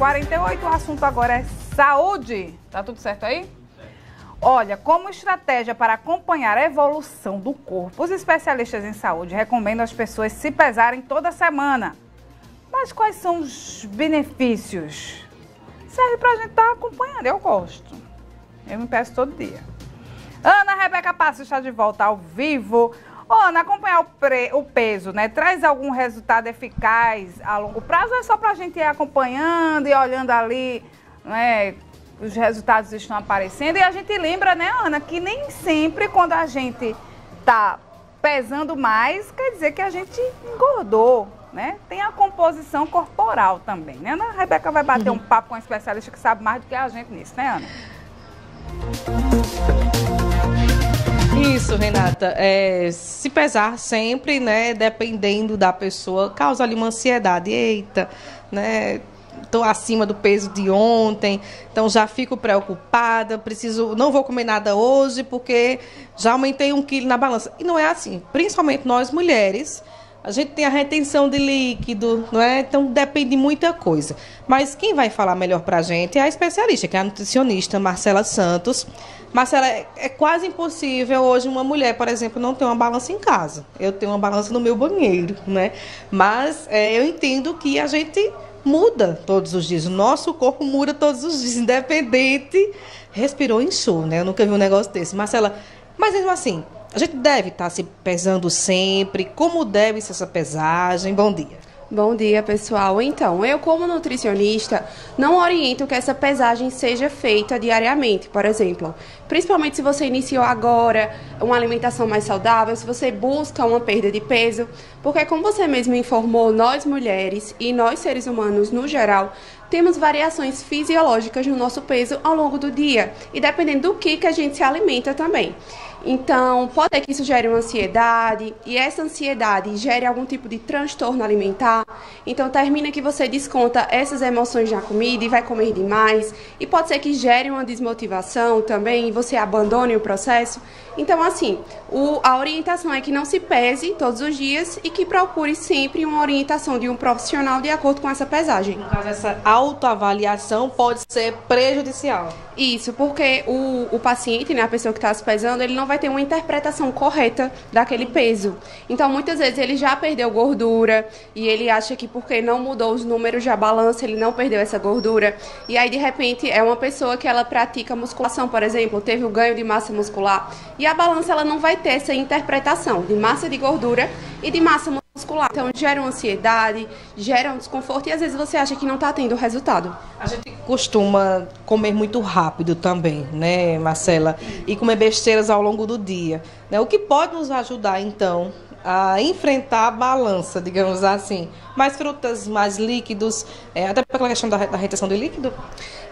7h48, o assunto agora é saúde. Tá tudo certo aí? Olha, como estratégia para acompanhar a evolução do corpo, os especialistas em saúde recomendam as pessoas se pesarem toda semana. Mas quais são os benefícios? Serve pra gente estar acompanhando, eu gosto. Eu me peço todo dia. Ana Rebeca Passos está de volta ao vivo. Ana, acompanhar o peso, né? Traz algum resultado eficaz a longo prazo? É só pra gente ir acompanhando e olhando ali, né? Os resultados estão aparecendo. E a gente lembra, né, Ana, que nem sempre quando a gente tá pesando mais, quer dizer que a gente engordou, né? Tem a composição corporal também, né? Ana Rebeca vai bater um papo com um especialista que sabe mais do que a gente nisso, né, Ana? Isso, Renata. Se pesar sempre, né, dependendo da pessoa, causa ali uma ansiedade. Eita, né? Estou acima do peso de ontem, então já fico preocupada, não vou comer nada hoje porque já aumentei 1 quilo na balança. E não é assim, principalmente nós mulheres, a gente tem a retenção de líquido, não é? Então depende de muita coisa. Mas quem vai falar melhor pra gente é a especialista, que é a nutricionista Marcela Santos. Marcela, é quase impossível hoje uma mulher, por exemplo, não ter uma balança em casa. Eu tenho uma balança no meu banheiro, né? Mas eu entendo que a gente muda todos os dias. O nosso corpo muda todos os dias, independente. Respirou, inchou, né? Eu nunca vi um negócio desse. Marcela, mas mesmo assim, a gente deve estar se pesando sempre. Como deve ser essa pesagem? Bom dia. Bom dia, pessoal. Então, eu como nutricionista não oriento que essa pesagem seja feita diariamente, por exemplo. Principalmente se você iniciou agora uma alimentação mais saudável, se você busca uma perda de peso, porque como você mesmo informou, nós mulheres e nós seres humanos no geral, temos variações fisiológicas no nosso peso ao longo do dia e dependendo do que a gente se alimenta também. Então, pode ser que isso gere uma ansiedade e essa ansiedade gere algum tipo de transtorno alimentar. Então, termina que você desconta essas emoções na comida e vai comer demais. E pode ser que gere uma desmotivação também e você abandone o processo. Então, assim, a orientação é que não se pese todos os dias e que procure sempre uma orientação de um profissional de acordo com essa pesagem. No caso, essa autoavaliação pode ser prejudicial. Isso, porque o paciente, né, a pessoa que está se pesando, ele não vai ter uma interpretação correta daquele peso. Então, muitas vezes ele já perdeu gordura e ele acha que porque não mudou os números da balança, ele não perdeu essa gordura. E aí, de repente, é uma pessoa que ela pratica musculação, por exemplo, teve o ganho de massa muscular. E a balança, ela não vai ter essa interpretação de massa de gordura e de massa muscular. Então, gera uma ansiedade, gera um desconforto e às vezes você acha que não está tendo resultado. A gente costuma comer muito rápido também, né, Marcela? E comer besteiras ao longo do dia, né? O que pode nos ajudar, então, a enfrentar a balança, digamos assim? Mais frutas, mais líquidos, até pela questão da retenção de líquido?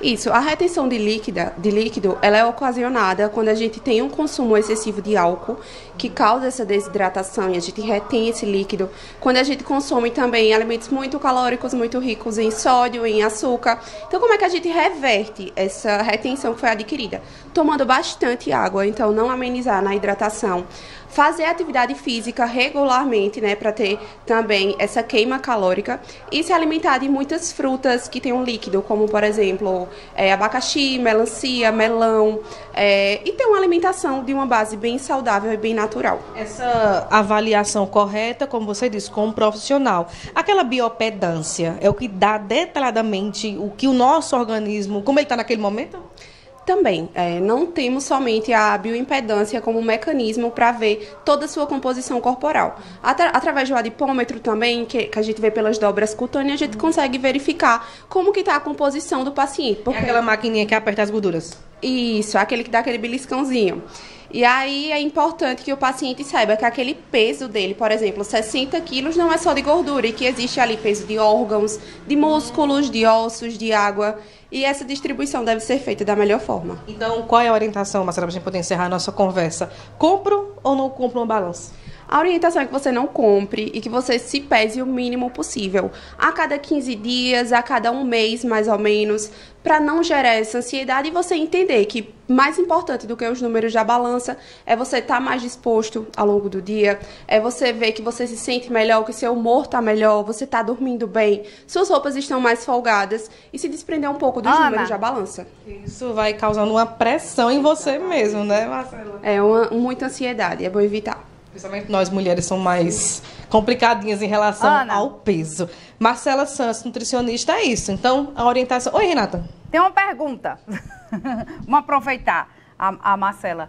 Isso, a retenção de líquido, ela é ocasionada quando a gente tem um consumo excessivo de álcool, que causa essa desidratação e a gente retém esse líquido. Quando a gente consome também alimentos muito calóricos, muito ricos em sódio, em açúcar. Então, como é que a gente reverte essa retenção que foi adquirida? Tomando bastante água, então não amenizar na hidratação. Fazer atividade física regularmente, né, para ter também essa queima calórica e se alimentar de muitas frutas que tem um líquido, como por exemplo, abacaxi, melancia, melão, e ter uma alimentação de uma base bem saudável e bem natural. Essa avaliação correta, como você disse, com um profissional. Aquela biopedância é o que dá detalhadamente o que o nosso organismo, como ele está naquele momento? Também, não temos somente a bioimpedância como mecanismo para ver toda a sua composição corporal. Através do adipômetro também, que a gente vê pelas dobras cutâneas, a gente consegue verificar como que está a composição do paciente. Porque... É aquela maquininha que aperta as gorduras? Isso, aquele que dá aquele beliscãozinho. E aí é importante que o paciente saiba que aquele peso dele, por exemplo, 60 quilos não é só de gordura, e que existe ali peso de órgãos, de músculos, de ossos, de água. E essa distribuição deve ser feita da melhor forma. Então, qual é a orientação, Marcela, para a gente poder encerrar a nossa conversa? Compro ou não compro uma balança? A orientação é que você não compre e que você se pese o mínimo possível. A cada 15 dias, a cada um mês, mais ou menos, para não gerar essa ansiedade e você entender que mais importante do que os números da balança é você estar mais disposto ao longo do dia, é você ver que você se sente melhor, que seu humor está melhor, você está dormindo bem, suas roupas estão mais folgadas e se desprender um pouco dos números da balança. Isso vai causando uma pressão em você mesmo, né, Marcela? É muita ansiedade, é bom evitar. Principalmente nós mulheres somos mais complicadinhas em relação ao peso. Marcela Santos, nutricionista, é isso. Então, a orientação... Oi, Renata. Tem uma pergunta. Vamos aproveitar a Marcela.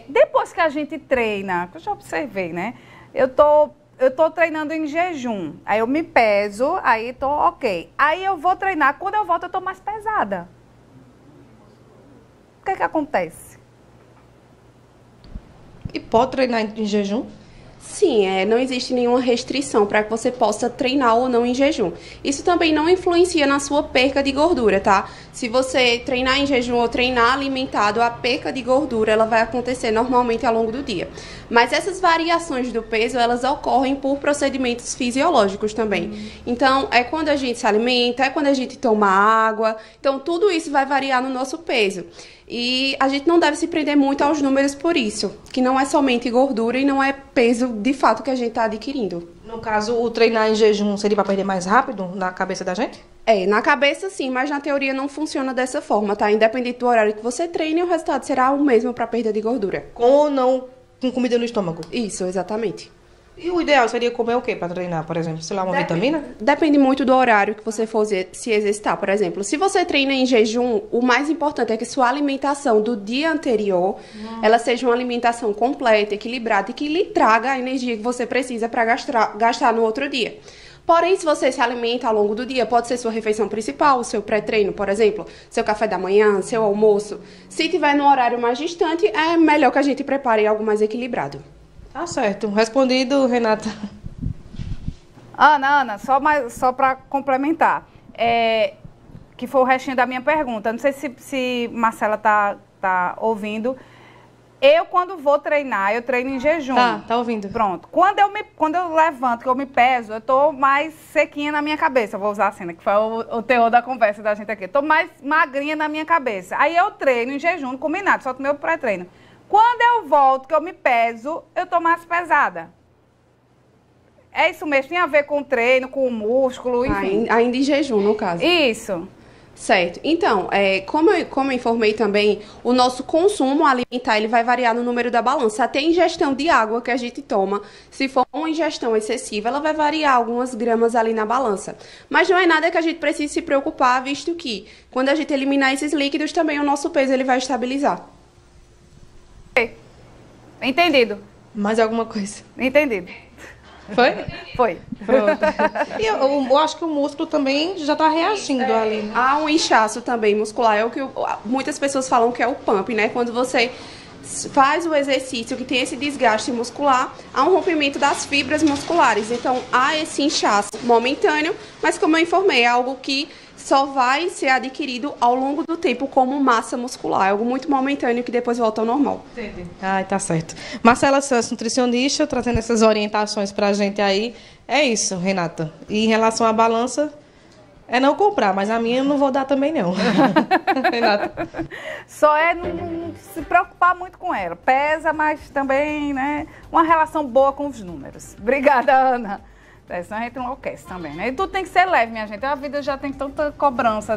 Depois que a gente treina, que eu já observei, né? Eu tô treinando em jejum. Aí eu me peso, aí tô ok. Aí eu vou treinar. Quando eu volto, eu tô mais pesada. O que é que acontece? E pode treinar em jejum? Sim, não existe nenhuma restrição para que você possa treinar ou não em jejum. Isso também não influencia na sua perca de gordura, tá? Se você treinar em jejum ou treinar alimentado, a perca de gordura ela vai acontecer normalmente ao longo do dia. Mas essas variações do peso, elas ocorrem por procedimentos fisiológicos também. Então, é quando a gente se alimenta, é quando a gente toma água. Então, tudo isso vai variar no nosso peso. E a gente não deve se prender muito aos números por isso, que não é somente gordura e não é peso de fato que a gente está adquirindo. No caso, o treinar em jejum seria para perder mais rápido na cabeça da gente? Na cabeça sim, mas na teoria não funciona dessa forma, tá? Independente do horário que você treine, o resultado será o mesmo para perda de gordura. Com ou não com comida no estômago? Isso, exatamente. E o ideal seria comer o quê para treinar, por exemplo? Sei lá, uma vitamina? Depende muito do horário que você for se exercitar, por exemplo. Se você treina em jejum, o mais importante é que sua alimentação do dia anterior, ela seja uma alimentação completa, equilibrada e que lhe traga a energia que você precisa para gastar no outro dia. Porém, se você se alimenta ao longo do dia, pode ser sua refeição principal, o seu pré-treino, por exemplo, seu café da manhã, seu almoço. Se tiver num horário mais distante, é melhor que a gente prepare algo mais equilibrado. Tá certo. Respondido, Renata. Ana, só para complementar, que foi o restinho da minha pergunta. Não sei se Marcela tá ouvindo. Eu, quando vou treinar, eu treino em jejum. Tá ouvindo. Pronto. Quando eu levanto, que eu me peso, eu tô mais sequinha na minha cabeça. Eu vou usar a cena, que foi o teor da conversa da gente aqui. Eu tô mais magrinha na minha cabeça. Aí eu treino em jejum, combinado, só que meu pré-treino. Quando eu volto, que eu me peso, eu tô mais pesada. É isso mesmo, tem a ver com o treino, com o músculo, enfim. Ainda em jejum, no caso. Isso. Certo. Então, como eu informei também, o nosso consumo alimentar ele vai variar no número da balança. Até a ingestão de água que a gente toma, se for uma ingestão excessiva, ela vai variar algumas gramas ali na balança. Mas não é nada que a gente precise se preocupar, visto que quando a gente eliminar esses líquidos, também o nosso peso ele vai estabilizar. Entendido. Mais alguma coisa? Entendido. Foi? Foi. Pronto. E eu acho que o músculo também já está reagindo ali. Né? Há um inchaço também muscular, é o que muitas pessoas falam que é o pump, né? Quando você faz o exercício que tem esse desgaste muscular, há um rompimento das fibras musculares. Então, há esse inchaço momentâneo, mas como eu informei, é algo que só vai ser adquirido ao longo do tempo como massa muscular. É algo muito momentâneo que depois volta ao normal. Entendi. Ai, tá certo. Marcela Santos, nutricionista, trazendo essas orientações pra gente aí. É isso, Renata. E em relação à balança, é não comprar, mas a minha eu não vou dar também, não. Renata. Só não se preocupar muito com ela. Pesa, mas também, né, uma relação boa com os números. Obrigada, Ana. Senão a gente enlouquece também, né? E tudo tem que ser leve, minha gente. A vida já tem tanta cobrança.